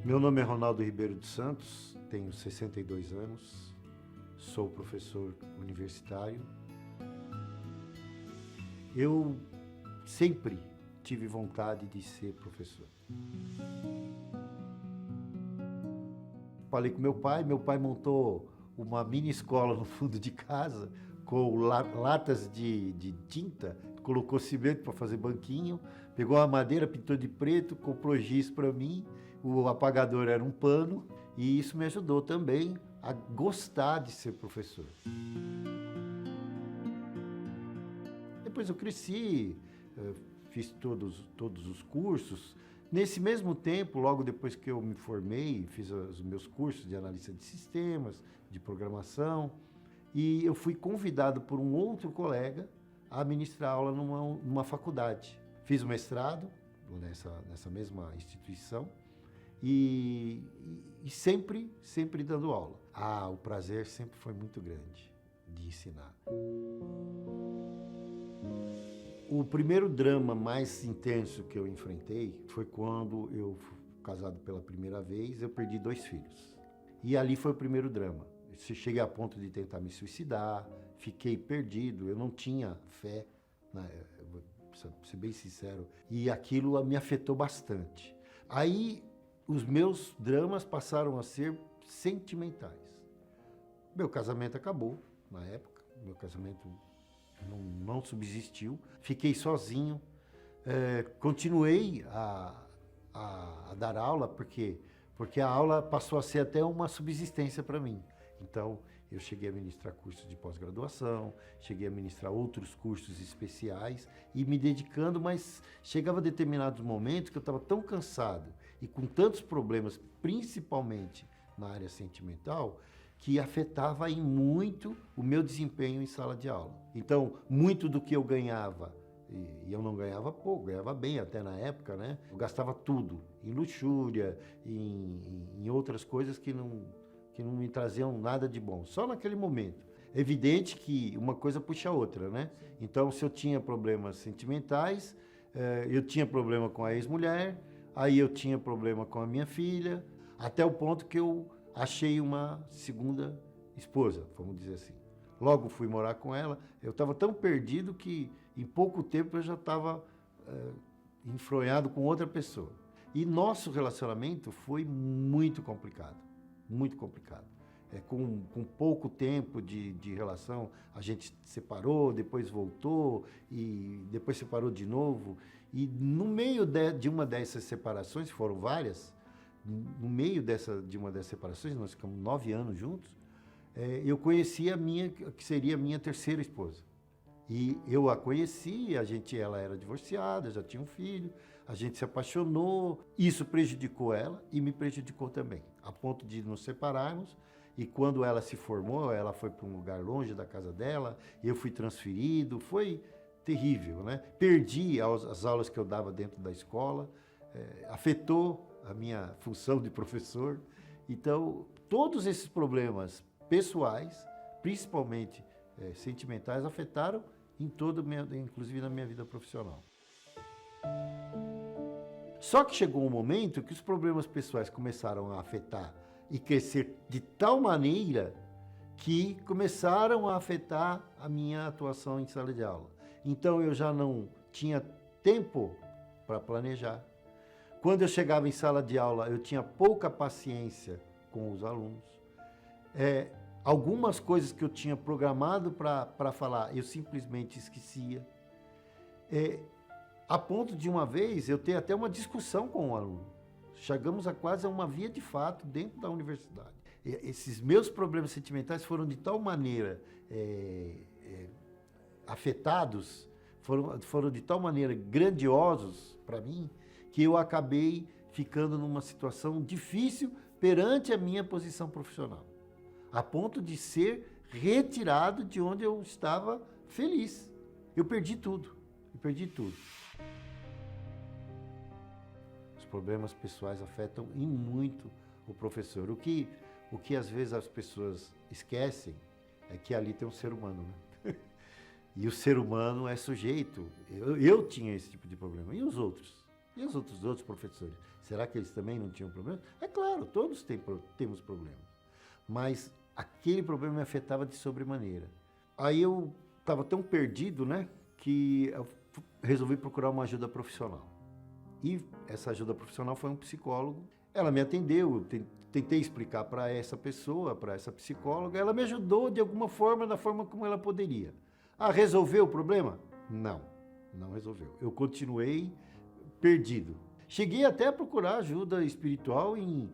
Meu nome é Ronaldo Ribeiro dos Santos, tenho 62 anos, sou professor universitário. Eu sempre tive vontade de ser professor. Falei com meu pai montou uma mini escola no fundo de casa com latas de tinta, colocou cimento para fazer banquinho, pegou a madeira, pintou de preto, comprou giz para mim, o apagador era um pano, e isso me ajudou também a gostar de ser professor. Depois eu cresci, fiz todos os cursos. Nesse mesmo tempo, logo depois que eu me formei, fiz os meus cursos de analista de sistemas, de programação, e eu fui convidado por um outro colega a ministrar aula numa faculdade. Fiz o mestrado nessa mesma instituição e sempre dando aula. O prazer sempre foi muito grande de ensinar. O primeiro drama mais intenso que eu enfrentei foi quando eu, casado pela primeira vez, eu perdi 2 filhos. E ali foi o primeiro drama. Eu cheguei a ponto de tentar me suicidar, fiquei perdido, eu não tinha fé, né? Vou ser bem sincero, e aquilo me afetou bastante. Aí os meus dramas passaram a ser sentimentais. Meu casamento acabou na época, meu casamento não subsistiu, fiquei sozinho, continuei a dar aula porque a aula passou a ser até uma subsistência para mim. Então, eu cheguei a ministrar cursos de pós-graduação, cheguei a ministrar outros cursos especiais e me dedicando, mas chegava a determinados momentos que eu estava tão cansado e com tantos problemas, principalmente na área sentimental, que afetava em muito o meu desempenho em sala de aula. Então, muito do que eu ganhava, e eu não ganhava pouco, ganhava bem até na época, né? Eu gastava tudo em luxúria, em outras coisas que não me traziam nada de bom, só naquele momento. É evidente que uma coisa puxa a outra, né? Então, se eu tinha problemas sentimentais, eu tinha problema com a ex-mulher, aí eu tinha problema com a minha filha, até o ponto que eu achei uma segunda esposa, vamos dizer assim. Logo fui morar com ela, eu estava tão perdido que em pouco tempo eu já estava enfronhado com outra pessoa. E nosso relacionamento foi muito complicado, muito complicado. Com pouco tempo de relação, a gente separou, depois voltou, e depois separou de novo. E no meio de uma dessas separações, foram várias, no meio de uma dessas separações, nós ficamos 9 anos juntos, eu conheci que seria a minha terceira esposa. E eu a conheci, ela era divorciada, já tinha um filho, a gente se apaixonou, isso prejudicou ela e me prejudicou também, a ponto de nos separarmos. E quando ela se formou, ela foi para um lugar longe da casa dela, eu fui transferido, foi terrível, né? Perdi as aulas que eu dava dentro da escola, afetou a minha função de professor. Então, todos esses problemas pessoais, principalmente sentimentais, afetaram inclusive na minha vida profissional. Só que chegou um momento que os problemas pessoais começaram a afetar e crescer de tal maneira que começaram a afetar a minha atuação em sala de aula. Então eu já não tinha tempo para planejar. Quando eu chegava em sala de aula, eu tinha pouca paciência com os alunos. Algumas coisas que eu tinha programado para falar, eu simplesmente esquecia. A ponto de uma vez eu ter até uma discussão com um aluno. Chegamos a quase a uma via de fato dentro da universidade. Esses meus problemas sentimentais foram de tal maneira afetados, foram de tal maneira grandiosos para mim, que eu acabei ficando numa situação difícil perante a minha posição profissional, a ponto de ser retirado de onde eu estava feliz. Eu perdi tudo. Os problemas pessoais afetam em muito o professor. O que às vezes as pessoas esquecem é que ali tem um ser humano, né? E o ser humano é sujeito. Eu tinha esse tipo de problema. E os outros? E os outros professores? Será que eles também não tinham problema? É claro, todos temos problemas. Mas aquele problema me afetava de sobremaneira. Aí eu estava tão perdido, né, que eu resolvi procurar uma ajuda profissional. E essa ajuda profissional foi um psicólogo. Ela me atendeu, eu tentei explicar para essa pessoa, para essa psicóloga. Ela me ajudou de alguma forma, da forma como ela poderia. Ah, resolveu o problema? Não, não resolveu. Eu continuei perdido. Cheguei até a procurar ajuda espiritual em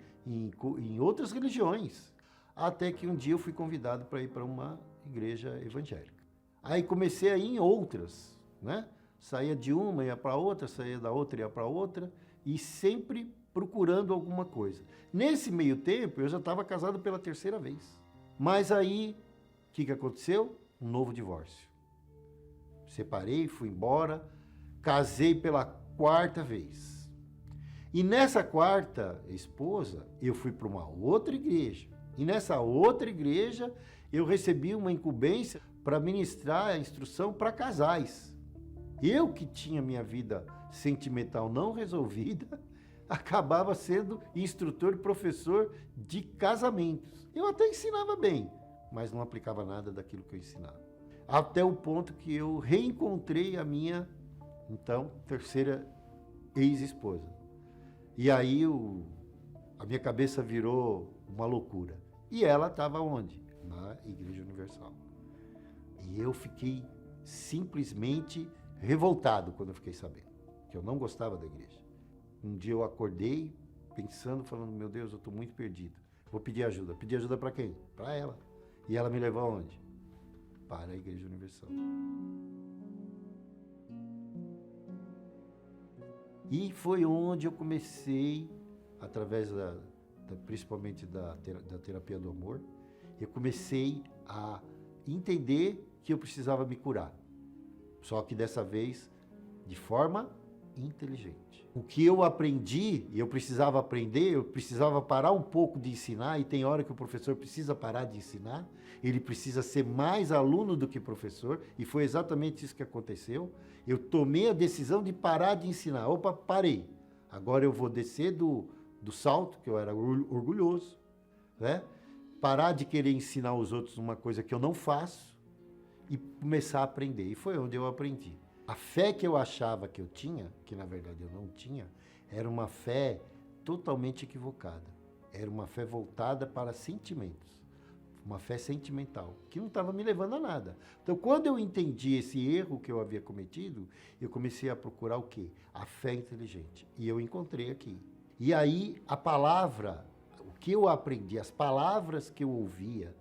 outras religiões. Até que um dia eu fui convidado para ir para uma igreja evangélica. Aí comecei a ir em outras, né? Saía de uma, ia para outra, saía da outra, ia para outra, e sempre procurando alguma coisa. Nesse meio tempo, eu já estava casado pela terceira vez. Mas aí, o que aconteceu? Um novo divórcio. Separei, fui embora, casei pela quarta vez. E nessa quarta esposa, eu fui para uma outra igreja. E nessa outra igreja, eu recebi uma incumbência para ministrar a instrução para casais. Eu que tinha minha vida sentimental não resolvida, acabava sendo instrutor e professor de casamentos. Eu até ensinava bem, mas não aplicava nada daquilo que eu ensinava. Até o ponto que eu reencontrei a minha, então, terceira ex-esposa. E aí a minha cabeça virou uma loucura. E ela estava onde? Na Igreja Universal. E eu fiquei simplesmente revoltado quando eu fiquei sabendo que eu não gostava da igreja. Um dia eu acordei pensando, falando, meu Deus, eu estou muito perdido. Vou pedir ajuda. Pedir ajuda para quem? Para ela. E ela me levou aonde? Para a Igreja Universal. E foi onde eu comecei, através principalmente da terapia do amor, eu comecei a entender que eu precisava me curar. Só que dessa vez, de forma inteligente. O que eu aprendi, e eu precisava aprender, eu precisava parar um pouco de ensinar, e tem hora que o professor precisa parar de ensinar, ele precisa ser mais aluno do que professor, e foi exatamente isso que aconteceu. Eu tomei a decisão de parar de ensinar. Opa, parei. Agora eu vou descer do salto, que eu era orgulhoso, né? Parar de querer ensinar os outros uma coisa que eu não faço, e começar a aprender. E foi onde eu aprendi. A fé que eu achava que eu tinha, que na verdade eu não tinha, era uma fé totalmente equivocada. Era uma fé voltada para sentimentos. Uma fé sentimental, que não estava me levando a nada. Então, quando eu entendi esse erro que eu havia cometido, eu comecei a procurar o quê? A fé inteligente. E eu encontrei aqui. E aí, a palavra, o que eu aprendi, as palavras que eu ouvia,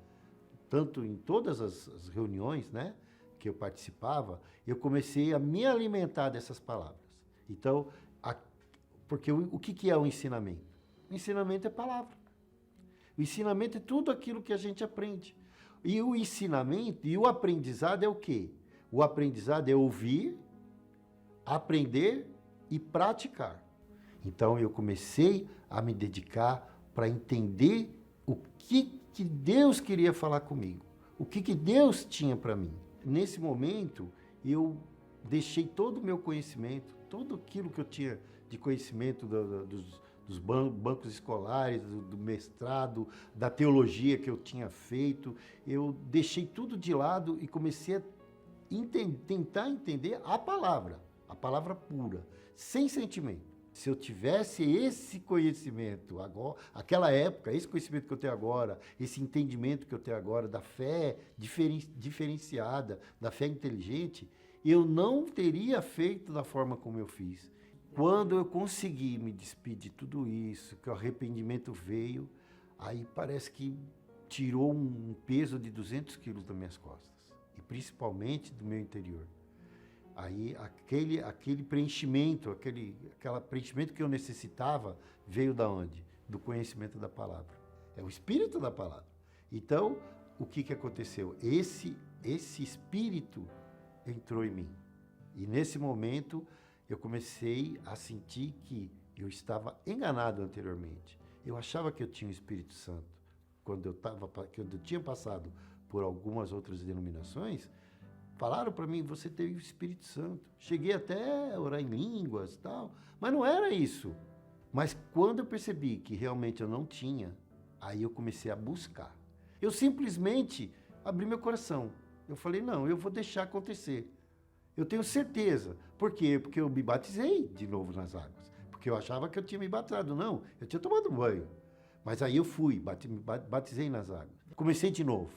tanto em todas as reuniões, né, que eu participava, eu comecei a me alimentar dessas palavras. Então, porque o que é o ensinamento? O ensinamento é palavra. O ensinamento é tudo aquilo que a gente aprende. E o ensinamento e o aprendizado é o quê? O aprendizado é ouvir, aprender e praticar. Então, eu comecei a me dedicar para entender o que Deus queria falar comigo. O que Deus tinha para mim. Nesse momento, eu deixei todo o meu conhecimento, tudo aquilo que eu tinha de conhecimento dos bancos escolares, do mestrado, da teologia que eu tinha feito, eu deixei tudo de lado e comecei a tentar entender a palavra pura, sem sentimento. Se eu tivesse esse conhecimento agora, aquela época, esse conhecimento que eu tenho agora, esse entendimento que eu tenho agora da fé diferenciada, da fé inteligente, eu não teria feito da forma como eu fiz. Quando eu consegui me despedir de tudo isso, que o arrependimento veio, aí parece que tirou um peso de 200 quilos das minhas costas, e principalmente do meu interior. Aí aquele preenchimento, aquele preenchimento que eu necessitava, veio da onde? Do conhecimento da palavra. É o espírito da palavra. Então, o que aconteceu? Esse espírito entrou em mim. E nesse momento, eu comecei a sentir que eu estava enganado anteriormente. Eu achava que eu tinha o Espírito Santo. Quando eu tinha passado por algumas outras denominações, falaram para mim, você teve o Espírito Santo. Cheguei até a orar em línguas e tal, mas não era isso. Mas quando eu percebi que realmente eu não tinha, aí eu comecei a buscar. Eu simplesmente abri meu coração. Eu falei, não, eu vou deixar acontecer. Eu tenho certeza. Por quê? Porque eu me batizei de novo nas águas. Porque eu achava que eu tinha me batizado. Não, eu tinha tomado banho. Mas aí eu fui, me batizei nas águas. Comecei de novo.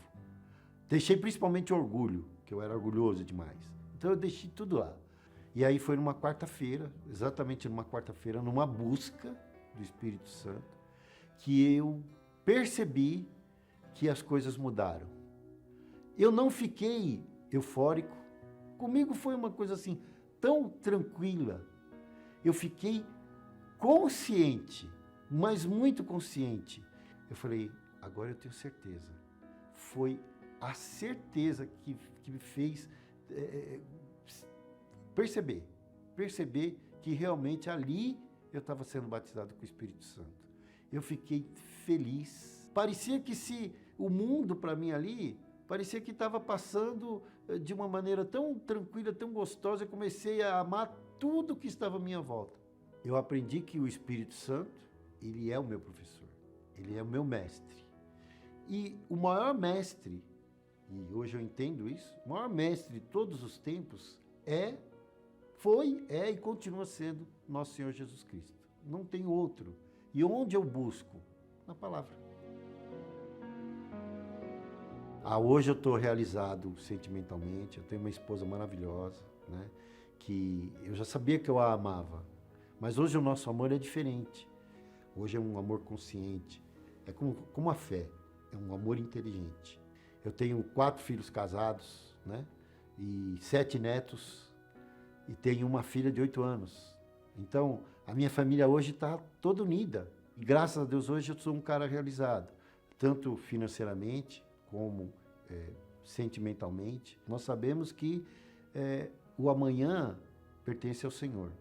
Deixei principalmente orgulho, que eu era orgulhoso demais. Então eu deixei tudo lá. E aí foi numa quarta-feira, exatamente numa quarta-feira, numa busca do Espírito Santo, que eu percebi que as coisas mudaram. Eu não fiquei eufórico. Comigo foi uma coisa assim, tão tranquila. Eu fiquei consciente, mas muito consciente. Eu falei, agora eu tenho certeza. Foi a certeza que me fez perceber que realmente ali eu estava sendo batizado com o Espírito Santo. Eu fiquei feliz. Parecia que se o mundo para mim ali, parecia que estava passando de uma maneira tão tranquila, tão gostosa. Eu comecei a amar tudo que estava à minha volta. Eu aprendi que o Espírito Santo, ele é o meu professor, ele é o meu mestre. E o maior mestre, e hoje eu entendo isso, o maior mestre de todos os tempos foi e continua sendo nosso Senhor Jesus Cristo. Não tem outro. E onde eu busco? Na palavra. Hoje eu estou realizado sentimentalmente, eu tenho uma esposa maravilhosa, né, que eu já sabia que eu a amava, mas hoje o nosso amor é diferente. Hoje é um amor consciente, é como a fé, é um amor inteligente. Eu tenho 4 filhos casados, né, e 7 netos, e tenho uma filha de 8 anos. Então, a minha família hoje está toda unida. E graças a Deus hoje eu sou um cara realizado, tanto financeiramente como sentimentalmente. Nós sabemos que o amanhã pertence ao Senhor.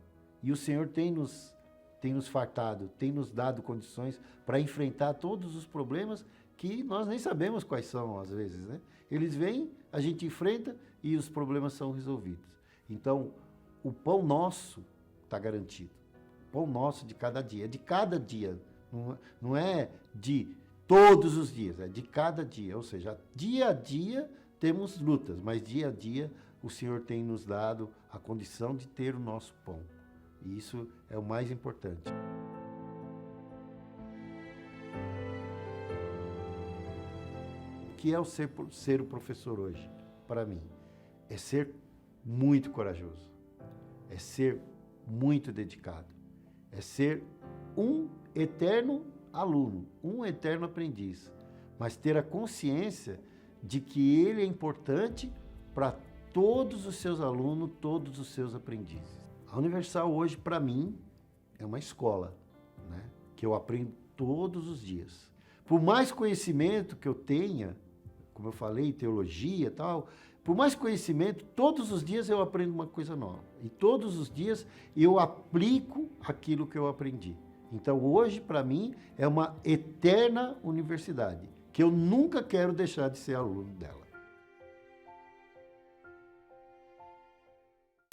E o Senhor tem nos fartado, tem nos dado condições para enfrentar todos os problemas que nós nem sabemos quais são, às vezes, né? Eles vêm, a gente enfrenta e os problemas são resolvidos. Então, o pão nosso está garantido. O pão nosso de cada dia. É de cada dia. Não é de todos os dias, é de cada dia. Ou seja, dia a dia temos lutas, mas dia a dia o Senhor tem nos dado a condição de ter o nosso pão. E isso é o mais importante. O que é ser o professor hoje, para mim? É ser muito corajoso, é ser muito dedicado, é ser um eterno aluno, um eterno aprendiz, mas ter a consciência de que ele é importante para todos os seus alunos, todos os seus aprendizes. A Universal hoje, para mim, é uma escola, né, que eu aprendo todos os dias. Por mais conhecimento que eu tenha, como eu falei, teologia e tal, por mais conhecimento, todos os dias eu aprendo uma coisa nova. E todos os dias eu aplico aquilo que eu aprendi. Então, hoje, para mim, é uma eterna universidade, que eu nunca quero deixar de ser aluno dela.